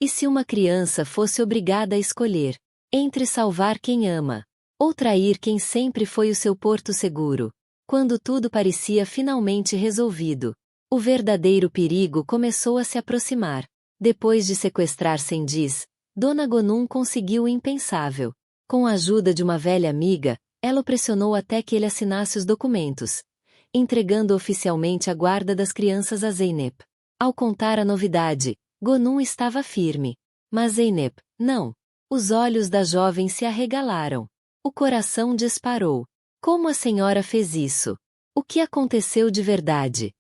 E se uma criança fosse obrigada a escolher entre salvar quem ama ou trair quem sempre foi o seu porto seguro? Quando tudo parecia finalmente resolvido, o verdadeiro perigo começou a se aproximar. Depois de sequestrar Sendiz, Dona Gonum conseguiu o impensável. Com a ajuda de uma velha amiga, ela o pressionou até que ele assinasse os documentos, entregando oficialmente a guarda das crianças a Zeynep. Ao contar a novidade, Gonum estava firme. Mas Zeynep, não. Os olhos da jovem se arregalaram. O coração disparou. Como a senhora fez isso? O que aconteceu de verdade?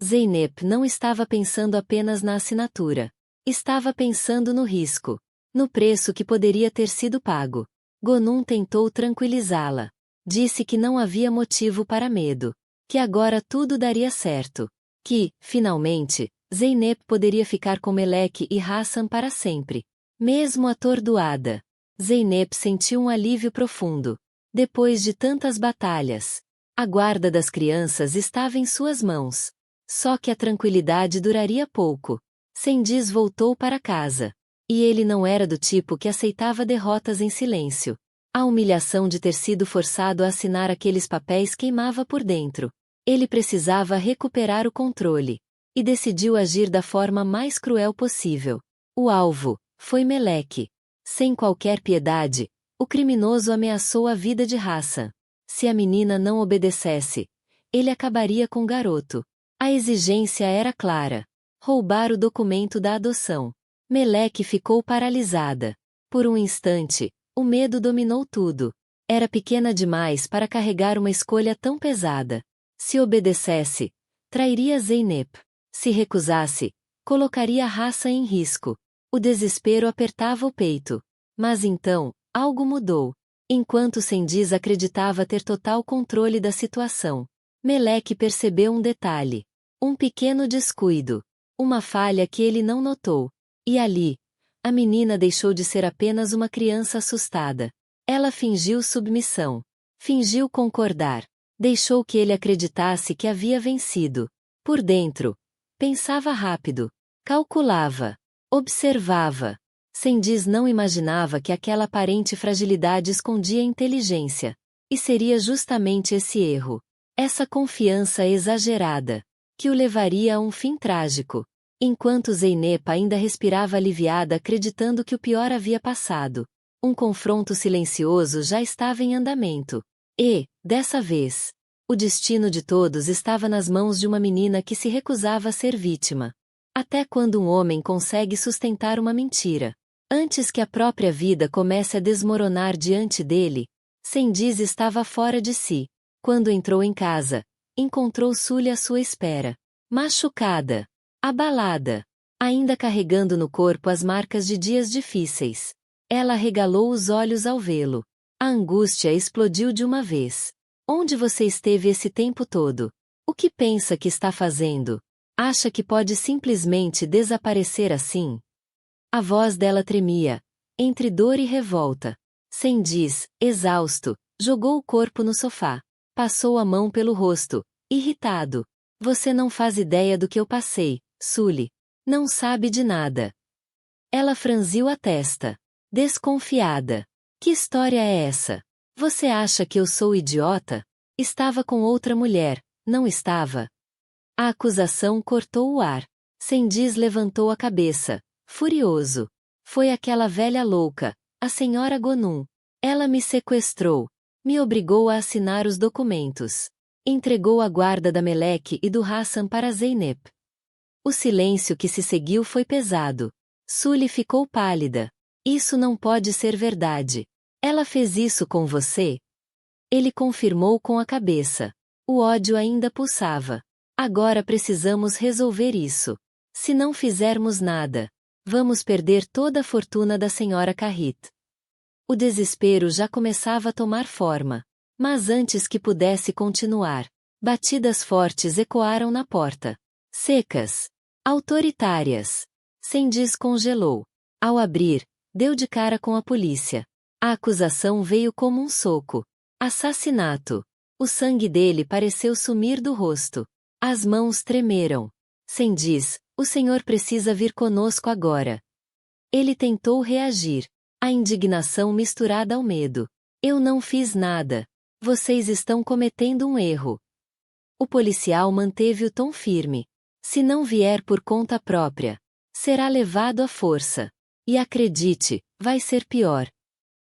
Zeynep não estava pensando apenas na assinatura. Estava pensando no risco. No preço que poderia ter sido pago. Gonum tentou tranquilizá-la. Disse que não havia motivo para medo. Que agora tudo daria certo. Que, finalmente, Zeynep poderia ficar com Meleque e Hassan para sempre. Mesmo atordoada, Zeynep sentiu um alívio profundo. Depois de tantas batalhas, a guarda das crianças estava em suas mãos. Só que a tranquilidade duraria pouco. Sendiz voltou para casa. E ele não era do tipo que aceitava derrotas em silêncio. A humilhação de ter sido forçado a assinar aqueles papéis queimava por dentro. Ele precisava recuperar o controle. E decidiu agir da forma mais cruel possível. O alvo foi Meleque. Sem qualquer piedade, o criminoso ameaçou a vida de Hassan. Se a menina não obedecesse, ele acabaria com o garoto. A exigência era clara: roubar o documento da adoção. Meleque ficou paralisada. Por um instante, o medo dominou tudo. Era pequena demais para carregar uma escolha tão pesada. Se obedecesse, trairia Zeynep. Se recusasse, colocaria Hassan em risco. O desespero apertava o peito. Mas então, algo mudou. Enquanto Sendiz acreditava ter total controle da situação, Meleque percebeu um detalhe. Um pequeno descuido. Uma falha que ele não notou. E ali, a menina deixou de ser apenas uma criança assustada. Ela fingiu submissão. Fingiu concordar. Deixou que ele acreditasse que havia vencido. Por dentro, pensava rápido. Calculava. Observava. Sendiz não imaginava que aquela aparente fragilidade escondia inteligência. E seria justamente esse erro, essa confiança exagerada, que o levaria a um fim trágico. Enquanto Zeynep ainda respirava aliviada acreditando que o pior havia passado, um confronto silencioso já estava em andamento. E, dessa vez, o destino de todos estava nas mãos de uma menina que se recusava a ser vítima. Até quando um homem consegue sustentar uma mentira? Antes que a própria vida comece a desmoronar diante dele, Sendiz estava fora de si. Quando entrou em casa, encontrou Sully à sua espera. Machucada. Abalada. Ainda carregando no corpo as marcas de dias difíceis. Ela arregalou os olhos ao vê-lo. A angústia explodiu de uma vez. Onde você esteve esse tempo todo? O que pensa que está fazendo? Acha que pode simplesmente desaparecer assim? A voz dela tremia, entre dor e revolta. Sendiz, exausto, jogou o corpo no sofá. Passou a mão pelo rosto, irritado. Você não faz ideia do que eu passei, Sully. Não sabe de nada. Ela franziu a testa. Desconfiada. Que história é essa? Você acha que eu sou idiota? Estava com outra mulher, não estava? A acusação cortou o ar. Sendiz levantou a cabeça, furioso. Foi aquela velha louca, a senhora Gonum. Ela me sequestrou. Me obrigou a assinar os documentos. Entregou a guarda da Meleque e do Hassan para Zeynep. O silêncio que se seguiu foi pesado. Sully ficou pálida. Isso não pode ser verdade. Ela fez isso com você? Ele confirmou com a cabeça. O ódio ainda pulsava. Agora precisamos resolver isso. Se não fizermos nada, vamos perder toda a fortuna da senhora Carrit. O desespero já começava a tomar forma. Mas antes que pudesse continuar, batidas fortes ecoaram na porta. Secas. Autoritárias. Sendiz congelou. Ao abrir, deu de cara com a polícia. A acusação veio como um soco. Assassinato. O sangue dele pareceu sumir do rosto. As mãos tremeram. Sendiz, o senhor precisa vir conosco agora. Ele tentou reagir. A indignação misturada ao medo. Eu não fiz nada. Vocês estão cometendo um erro. O policial manteve o tom firme. Se não vier por conta própria, será levado à força. E acredite, vai ser pior.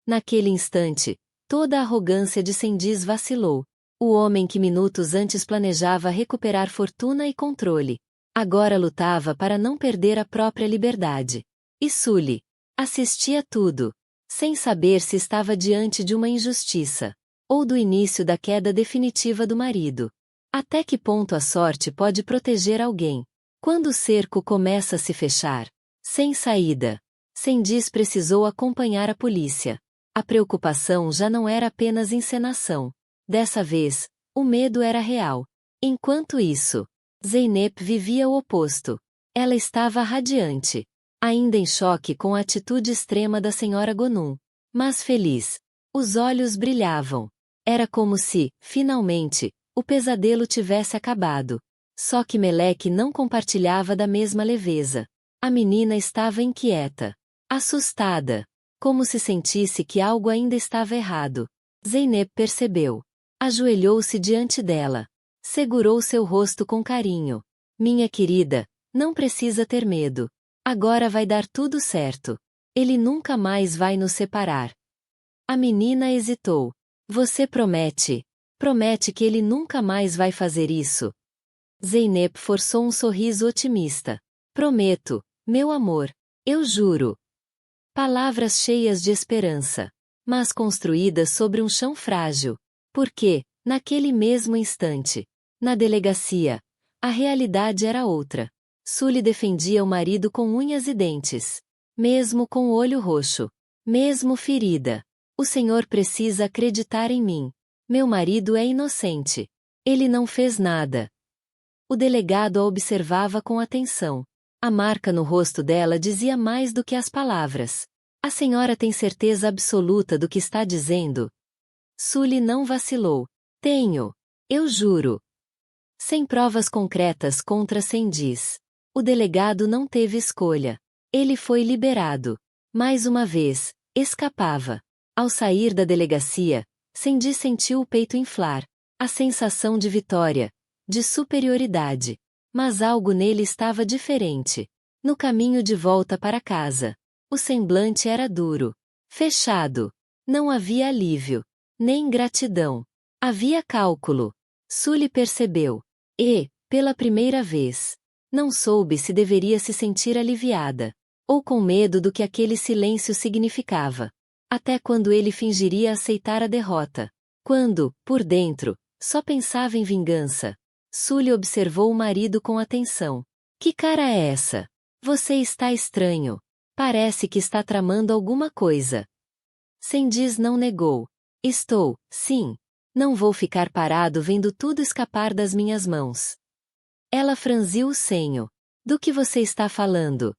Naquele instante, toda a arrogância de Cendiz vacilou. O homem que minutos antes planejava recuperar fortuna e controle, agora lutava para não perder a própria liberdade. E Sully assistia tudo, sem saber se estava diante de uma injustiça, ou do início da queda definitiva do marido. Até que ponto a sorte pode proteger alguém? Quando o cerco começa a se fechar, sem saída, Cendiz precisou acompanhar a polícia. A preocupação já não era apenas encenação. Dessa vez, o medo era real. Enquanto isso, Zeynep vivia o oposto. Ela estava radiante, ainda em choque com a atitude extrema da senhora Gonum, mas feliz. Os olhos brilhavam. Era como se, finalmente, o pesadelo tivesse acabado. Só que Meleque não compartilhava da mesma leveza. A menina estava inquieta, assustada, como se sentisse que algo ainda estava errado. Zeynep percebeu. Ajoelhou-se diante dela. Segurou seu rosto com carinho. Minha querida, não precisa ter medo. Agora vai dar tudo certo. Ele nunca mais vai nos separar. A menina hesitou. Você promete? Promete que ele nunca mais vai fazer isso? Zeynep forçou um sorriso otimista. Prometo, meu amor. Eu juro. Palavras cheias de esperança, mas construídas sobre um chão frágil. Porque, naquele mesmo instante, na delegacia, a realidade era outra. Sully defendia o marido com unhas e dentes. Mesmo com o olho roxo. Mesmo ferida. O senhor precisa acreditar em mim. Meu marido é inocente. Ele não fez nada. O delegado a observava com atenção. A marca no rosto dela dizia mais do que as palavras. A senhora tem certeza absoluta do que está dizendo? Sully não vacilou. Tenho. Eu juro. Sem provas concretas contra Cendiz, o delegado não teve escolha. Ele foi liberado. Mais uma vez, escapava. Ao sair da delegacia, Cendiz sentiu o peito inflar. A sensação de vitória, de superioridade. Mas algo nele estava diferente. No caminho de volta para casa, o semblante era duro. Fechado. Não havia alívio. Nem gratidão. Havia cálculo. Sully percebeu. E, pela primeira vez, não soube se deveria se sentir aliviada, ou com medo do que aquele silêncio significava. Até quando ele fingiria aceitar a derrota. Quando, por dentro, só pensava em vingança. Sully observou o marido com atenção. Que cara é essa? Você está estranho. Parece que está tramando alguma coisa. Cendiz não negou. Estou, sim. Não vou ficar parado vendo tudo escapar das minhas mãos. Ela franziu o senho. Do que você está falando?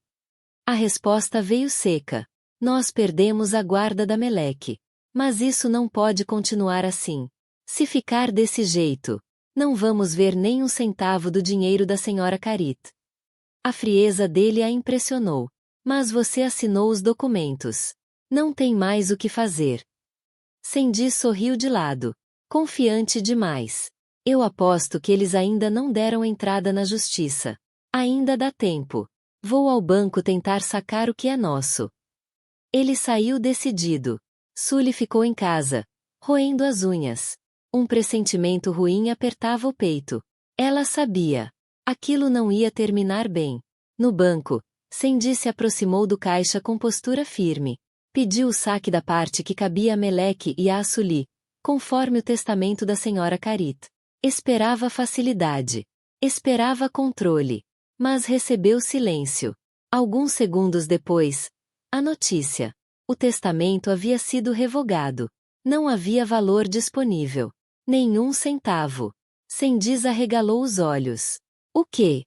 A resposta veio seca. Nós perdemos a guarda da Meleque. Mas isso não pode continuar assim. Se ficar desse jeito, não vamos ver nem um centavo do dinheiro da senhora Carit. A frieza dele a impressionou. Mas você assinou os documentos. Não tem mais o que fazer. Cendiz sorriu de lado. Confiante demais. Eu aposto que eles ainda não deram entrada na justiça. Ainda dá tempo. Vou ao banco tentar sacar o que é nosso. Ele saiu decidido. Sully ficou em casa, roendo as unhas. Um pressentimento ruim apertava o peito. Ela sabia. Aquilo não ia terminar bem. No banco, Cendiz se aproximou do caixa com postura firme. Pediu o saque da parte que cabia a Meleque e a Sully, conforme o testamento da senhora Carit. Esperava facilidade. Esperava controle. Mas recebeu silêncio. Alguns segundos depois, a notícia. O testamento havia sido revogado. Não havia valor disponível. Nenhum centavo. Cendiz arregalou os olhos. O quê?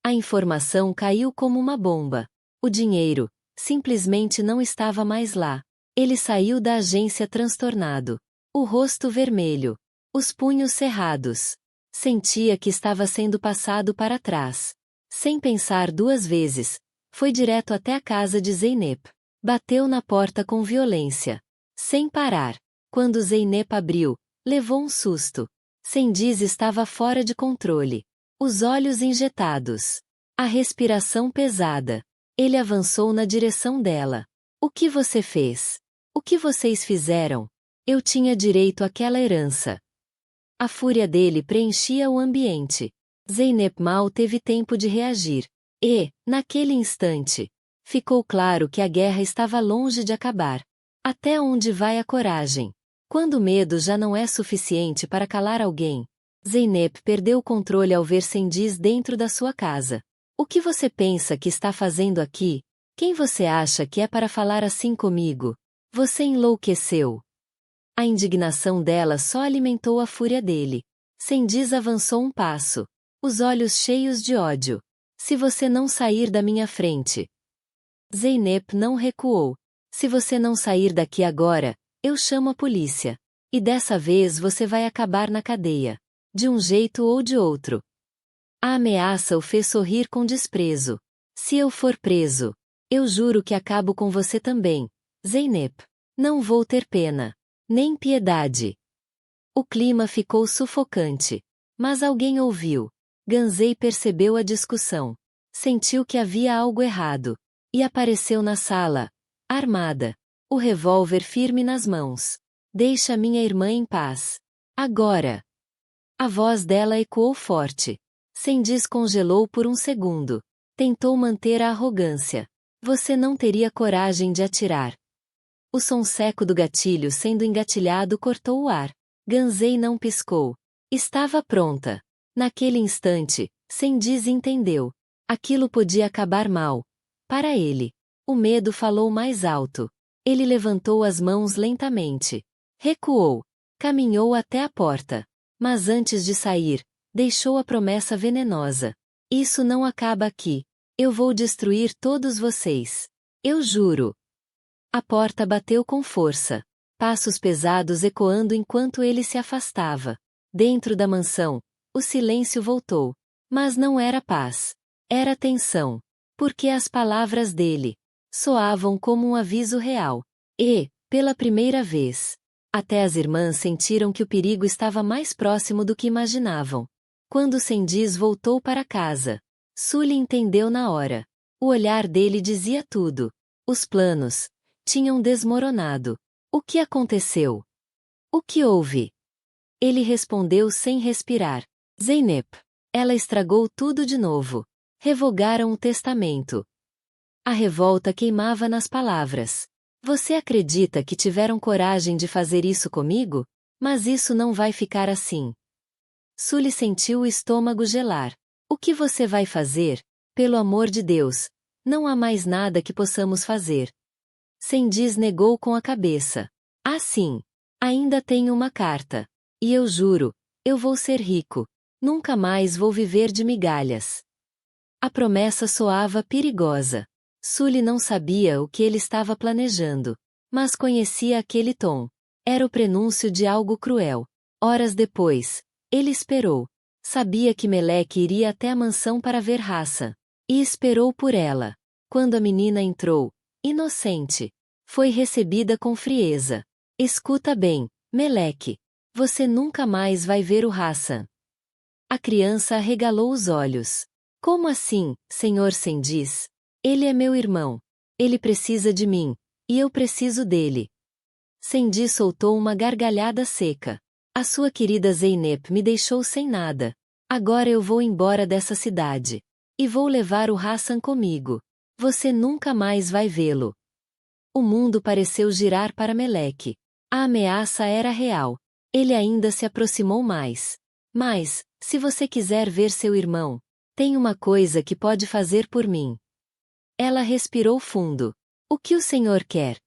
A informação caiu como uma bomba. O dinheiro, simplesmente não estava mais lá. Ele saiu da agência transtornado. O rosto vermelho. Os punhos cerrados. Sentia que estava sendo passado para trás. Sem pensar duas vezes, Foi direto até a casa de Zeynep. Bateu na porta com violência. Sem parar. Quando Zeynep abriu, levou um susto. Cengiz estava fora de controle. Os olhos injetados. A respiração pesada. Ele avançou na direção dela. O que você fez? O que vocês fizeram? Eu tinha direito àquela herança. A fúria dele preenchia o ambiente. Zeynep mal teve tempo de reagir. E, naquele instante, ficou claro que a guerra estava longe de acabar. Até onde vai a coragem? Quando o medo já não é suficiente para calar alguém. Zeynep perdeu o controle ao ver Cengiz dentro da sua casa. O que você pensa que está fazendo aqui? Quem você acha que é para falar assim comigo? Você enlouqueceu. A indignação dela só alimentou a fúria dele. Cengiz avançou um passo. Os olhos cheios de ódio. Se você não sair da minha frente. Zeynep não recuou. Se você não sair daqui agora, eu chamo a polícia. E dessa vez você vai acabar na cadeia. De um jeito ou de outro. A ameaça o fez sorrir com desprezo. Se eu for preso, eu juro que acabo com você também, Zeynep. Não vou ter pena. Nem piedade. O clima ficou sufocante. Mas alguém ouviu. Ganzei percebeu a discussão. Sentiu que havia algo errado. E apareceu na sala, armada. O revólver firme nas mãos. Deixa minha irmã em paz. Agora. A voz dela ecoou forte. Cengiz congelou por um segundo. Tentou manter a arrogância. Você não teria coragem de atirar. O som seco do gatilho sendo engatilhado cortou o ar. Ganzei não piscou. Estava pronta. Naquele instante, Cengiz entendeu. Aquilo podia acabar mal. Para ele. O medo falou mais alto. Ele levantou as mãos lentamente. Recuou. Caminhou até a porta. Mas antes de sair, deixou a promessa venenosa. Isso não acaba aqui. Eu vou destruir todos vocês. Eu juro. A porta bateu com força. Passos pesados ecoando enquanto ele se afastava. Dentro da mansão, o silêncio voltou. Mas não era paz. Era tensão. Porque as palavras dele soavam como um aviso real. E, pela primeira vez, até as irmãs sentiram que o perigo estava mais próximo do que imaginavam. Quando Cengiz voltou para casa, Sully entendeu na hora. O olhar dele dizia tudo. Os planos tinham desmoronado. O que aconteceu? O que houve? Ele respondeu sem respirar. Zeynep. Ela estragou tudo de novo. Revogaram o testamento. A revolta queimava nas palavras. Você acredita que tiveram coragem de fazer isso comigo? Mas isso não vai ficar assim. Sully sentiu o estômago gelar. O que você vai fazer? Pelo amor de Deus, não há mais nada que possamos fazer. Cengiz negou com a cabeça. Ah, sim. Ainda tenho uma carta. E eu juro, eu vou ser rico. Nunca mais vou viver de migalhas. A promessa soava perigosa. Sully não sabia o que ele estava planejando. Mas conhecia aquele tom. Era o prenúncio de algo cruel. Horas depois, ele esperou. Sabia que Meleque iria até a mansão para ver Hassan. E esperou por ela. Quando a menina entrou, inocente, foi recebida com frieza. Escuta bem, Meleque. Você nunca mais vai ver o Hassan. A criança arregalou os olhos. Como assim, senhor Cengiz? Ele é meu irmão. Ele precisa de mim. E eu preciso dele. Cengiz soltou uma gargalhada seca. A sua querida Zeynep me deixou sem nada. Agora eu vou embora dessa cidade. E vou levar o Hassan comigo. Você nunca mais vai vê-lo. O mundo pareceu girar para Meleque. A ameaça era real. Ele ainda se aproximou mais. Mas, se você quiser ver seu irmão, tem uma coisa que pode fazer por mim. Ela respirou fundo. O que o senhor quer?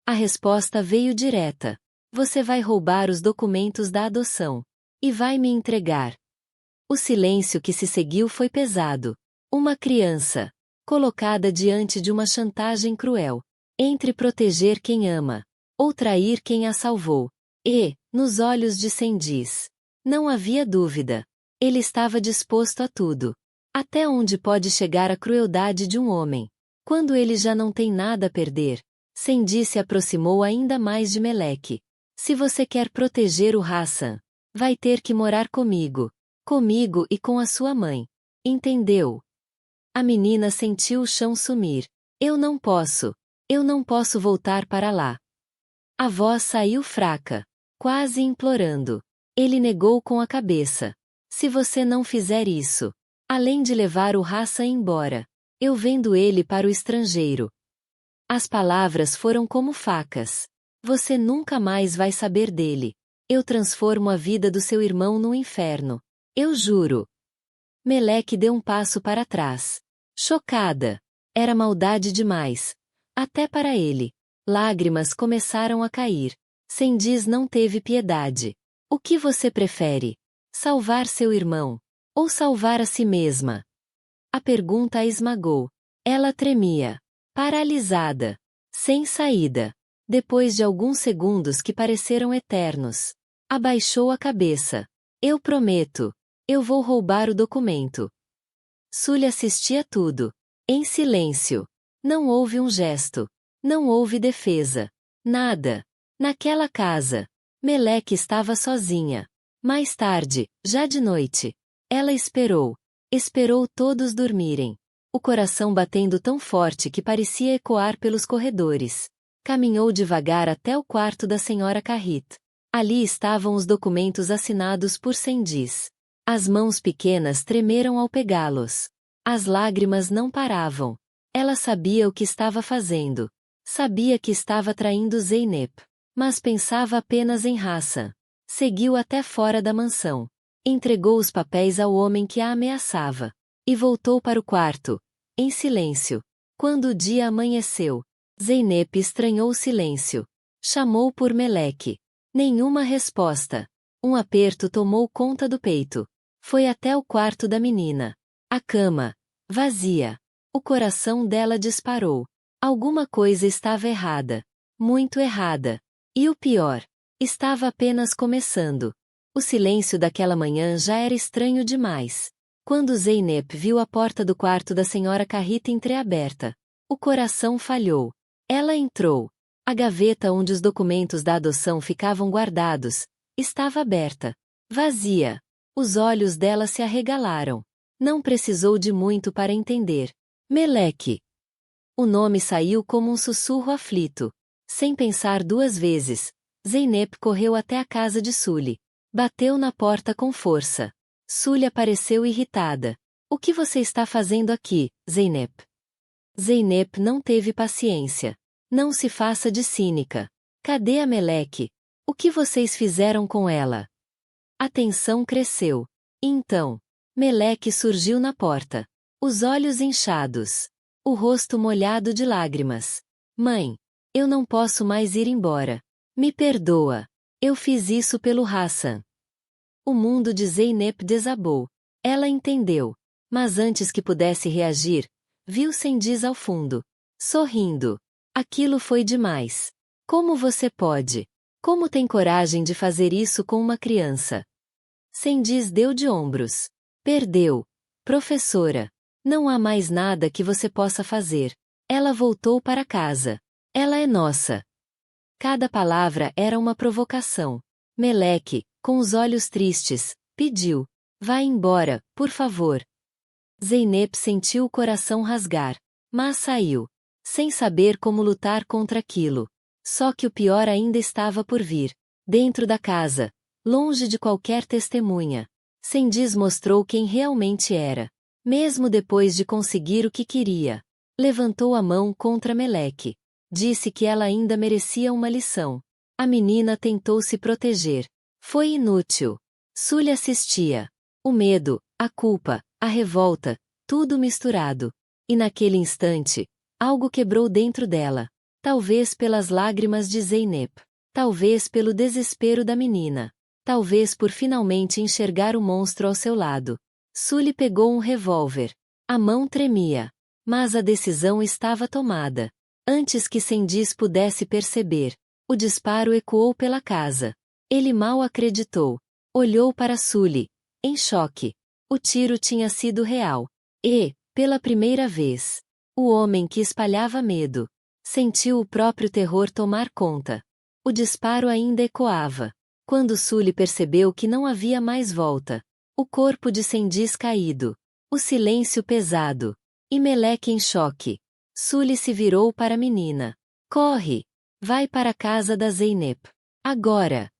A resposta veio direta. Você vai roubar os documentos da adoção. E vai me entregar. O silêncio que se seguiu foi pesado. Uma criança, colocada diante de uma chantagem cruel. Entre proteger quem ama, ou trair quem a salvou. E, nos olhos de Cengiz, não havia dúvida. Ele estava disposto a tudo. Até onde pode chegar a crueldade de um homem? Quando ele já não tem nada a perder, Cendi se aproximou ainda mais de Meleque. Se você quer proteger o Hassan, vai ter que morar comigo. Comigo e com a sua mãe. Entendeu? A menina sentiu o chão sumir. Eu não posso. Eu não posso voltar para lá. A voz saiu fraca, quase implorando. Ele negou com a cabeça. Se você não fizer isso, além de levar o Hassan embora, eu vendo ele para o estrangeiro. As palavras foram como facas. Você nunca mais vai saber dele. Eu transformo a vida do seu irmão no inferno. Eu juro. Meleque deu um passo para trás. Chocada. Era maldade demais. Até para ele. Lágrimas começaram a cair. Cendiz não teve piedade. O que você prefere? Salvar seu irmão? Ou salvar a si mesma? A pergunta a esmagou. Ela tremia. Paralisada. Sem saída. Depois de alguns segundos que pareceram eternos. Abaixou a cabeça. Eu prometo. Eu vou roubar o documento. Sully assistia tudo. Em silêncio. Não houve um gesto. Não houve defesa. Nada. Naquela casa. Meleque estava sozinha. Mais tarde, já de noite. Ela esperou. Esperou todos dormirem. O coração batendo tão forte que parecia ecoar pelos corredores. Caminhou devagar até o quarto da senhora Carrit. Ali estavam os documentos assinados por Cendiz. As mãos pequenas tremeram ao pegá-los. As lágrimas não paravam. Ela sabia o que estava fazendo. Sabia que estava traindo Zeynep. Mas pensava apenas em Hassan. Seguiu até fora da mansão. Entregou os papéis ao homem que a ameaçava. E voltou para o quarto. Em silêncio. Quando o dia amanheceu, Zeynep estranhou o silêncio. Chamou por Meleque. Nenhuma resposta. Um aperto tomou conta do peito. Foi até o quarto da menina. A cama. Vazia. O coração dela disparou. Alguma coisa estava errada. Muito errada. E o pior. Estava apenas começando. O silêncio daquela manhã já era estranho demais. Quando Zeynep viu a porta do quarto da senhora Carrit entreaberta, o coração falhou. Ela entrou. A gaveta onde os documentos da adoção ficavam guardados estava aberta. Vazia. Os olhos dela se arregalaram. Não precisou de muito para entender. Meleque. O nome saiu como um sussurro aflito. Sem pensar duas vezes, Zeynep correu até a casa de Sully. Bateu na porta com força. Sully pareceu irritada. O que você está fazendo aqui, Zeynep? Zeynep não teve paciência. Não se faça de cínica. Cadê a Meleque? O que vocês fizeram com ela? A tensão cresceu. Então, Meleque surgiu na porta. Os olhos inchados. O rosto molhado de lágrimas. Mãe, eu não posso mais ir embora. Me perdoa. Eu fiz isso pelo Hassan. O mundo de Zeynep desabou. Ela entendeu. Mas antes que pudesse reagir, viu Cendiz ao fundo. Sorrindo. Aquilo foi demais. Como você pode? Como tem coragem de fazer isso com uma criança? Cendiz deu de ombros. Perdeu. Professora. Não há mais nada que você possa fazer. Ela voltou para casa. Ela é nossa. Cada palavra era uma provocação. Meleque, com os olhos tristes, pediu. Vá embora, por favor. Zeynep sentiu o coração rasgar. Mas saiu. Sem saber como lutar contra aquilo. Só que o pior ainda estava por vir. Dentro da casa. Longe de qualquer testemunha. Cendiz mostrou quem realmente era. Mesmo depois de conseguir o que queria. Levantou a mão contra Meleque. Disse que ela ainda merecia uma lição. A menina tentou se proteger. Foi inútil. Sully assistia. O medo, a culpa, a revolta, tudo misturado. E naquele instante, algo quebrou dentro dela. Talvez pelas lágrimas de Zeynep. Talvez pelo desespero da menina. Talvez por finalmente enxergar o monstro ao seu lado. Sully pegou um revólver. A mão tremia. Mas a decisão estava tomada. Antes que Cendiz pudesse perceber, o disparo ecoou pela casa. Ele mal acreditou. Olhou para Sully, em choque. O tiro tinha sido real. E, pela primeira vez, O homem que espalhava medo. Sentiu o próprio terror tomar conta. O disparo ainda ecoava. Quando Sully percebeu que não havia mais volta. O corpo de Cendiz caído. O silêncio pesado. E Meleque em choque. Sully se virou para a menina. Corre! Vai para a casa da Zeynep. Agora!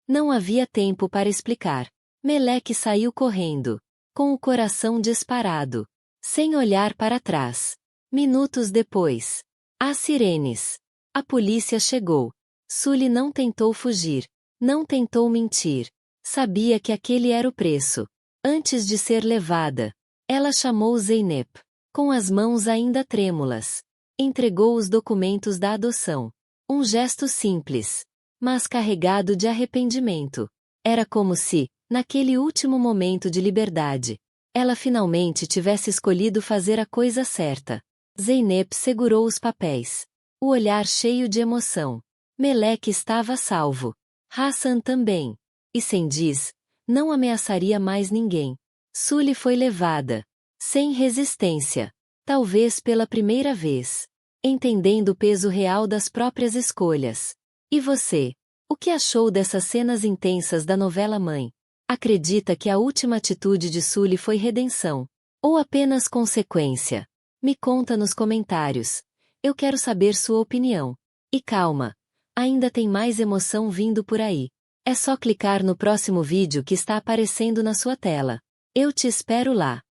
Não havia tempo para explicar. Meleque saiu correndo. Com o coração disparado. Sem olhar para trás. Minutos depois. As sirenes. A polícia chegou. Sully não tentou fugir. Não tentou mentir. Sabia que aquele era o preço. Antes de ser levada, ela chamou Zeynep. Com as mãos ainda trêmulas. Entregou os documentos da adoção. Um gesto simples, mas carregado de arrependimento. Era como se, naquele último momento de liberdade, ela finalmente tivesse escolhido fazer a coisa certa. Zeynep segurou os papéis. O olhar cheio de emoção. Meleque estava salvo. Hassan também. E Cendiz não ameaçaria mais ninguém. Sully foi levada. Sem resistência. Talvez pela primeira vez. Entendendo o peso real das próprias escolhas. E você? O que achou dessas cenas intensas da novela Mãe? Acredita que a última atitude de Sully foi redenção? Ou apenas consequência? Me conta nos comentários. Eu quero saber sua opinião. E calma. Ainda tem mais emoção vindo por aí. É só clicar no próximo vídeo que está aparecendo na sua tela. Eu te espero lá.